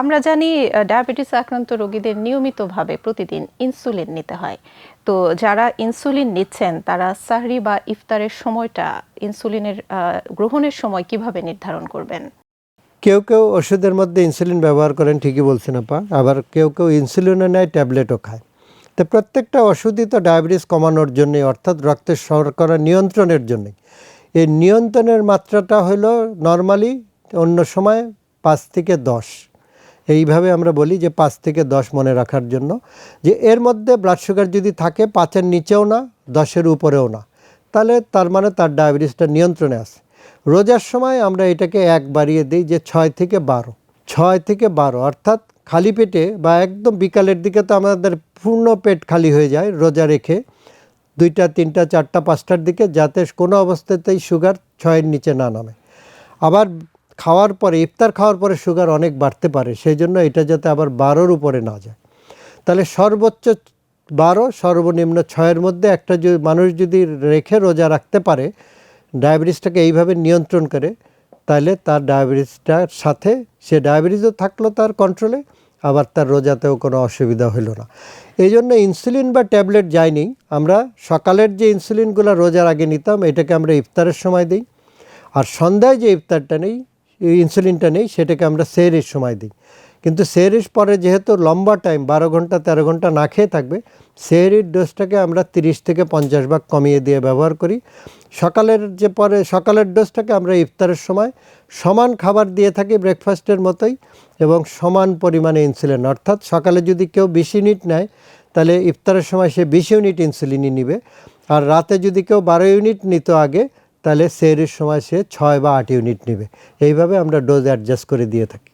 আমরা জানি ডায়াবেটিস আক্রান্ত রোগীদের নিয়মিতভাবে প্রতিদিন ইনসুলিন নিতে হয়। তো যারা ইনসুলিন নিচ্ছেন তারা সাহরি বা ইফতারের সময়টা ইনসুলিনের গ্রহণের সময় কিভাবে নির্ধারণ করবেন? কেউ কেউ ওষুধের মধ্যে ইনসুলিন ব্যবহার করেন, ঠিকই বলছেন আপা। আবার কেউ কেউ ইনসুলিনও নেয়, ট্যাবলেটও খায়। তো প্রত্যেকটা ওষুধই তো ডায়াবেটিস কমানোর জন্যই, অর্থাৎ রক্তের শর্করা নিয়ন্ত্রণের জন্যই। এই নিয়ন্ত্রণের মাত্রাটা হলো নর্মালি অন্য সময় 5 থেকে 10। এইভাবে আমরা বলি যে 5 থেকে 10 মনে রাখার জন্য, যে এর মধ্যে ব্লাড সুগার যদি থাকে 5-এর নিচেও না, 10-এর উপরেও না, তাহলে তার মানে তার ডায়াবেটিসটা নিয়ন্ত্রণে আছে। রোজার সময় আমরা এটাকে 1 বাড়িয়ে দিই, যে 6 থেকে 12 অর্থাৎ খালি পেটে বা একদম বিকালের দিকে তো আমাদের পূর্ণ পেট খালি হয়ে যায় রোজা রেখে, 2টা 3টা 4টা 5টার দিকে, যাতে কোনো অবস্থাতেই সুগার 6-এর নিচে না নামে। আবার খাওয়ার পরে, ইফতার খাওয়ার পরে সুগার অনেক বাড়তে পারে, সেই জন্য এটা যাতে আবার 12-র উপরে না যায়। তাহলে সর্বোচ্চ 12, সর্বনিম্ন 6-এর মধ্যে একটা মানুষ যদি রেখে রোজা রাখতে পারে, ডায়াবেটিসটাকে এইভাবে নিয়ন্ত্রণ করে, তাহলে তার ডায়াবেটিসটার সাথে সে ডায়াবেটিসও থাকলো তার কন্ট্রোলে, আবার তার রোজাতেও কোনো অসুবিধা হলো না। এই জন্য ইনসুলিন বা ট্যাবলেট যায়নি। আমরা সকালের যে ইনসুলিনগুলো রোজার আগে নিতাম, এটাকে আমরা ইফতারের সময় দিই। আর সন্ধ্যায় যে ইফতারটা নেই, ইনসুলিনটা নেই, সেটাকে আমরা সেহরির সময় দিই। কিন্তু সেহরির পরে যেহেতু লম্বা টাইম 12 ঘন্টা 13 ঘন্টা না খেয়ে থাকবে, সেহরির ডোজটাকে আমরা 30 থেকে 50 ভাগ কমিয়ে দিয়ে ব্যবহার করি। সকালের ডোজটাকে আমরা ইফতারের সময় সমান খাবার দিয়ে থাকি, ব্রেকফাস্টের মতোই, এবং সমান পরিমাণে ইনসুলিন। অর্থাৎ সকালে যদি কেউ 20 ইউনিট নেয়, তাহলে ইফতারের সময় সে 20 ইউনিট ইনসুলিনই নিবে। আর রাতে যদি কেউ 12 ইউনিট নিত আগে, তাহলে সেহরির সময় সে 6 বা 8 ইউনিট নেবে। এইভাবে আমরা ডোজ অ্যাডজাস্ট করে দিয়ে থাকি।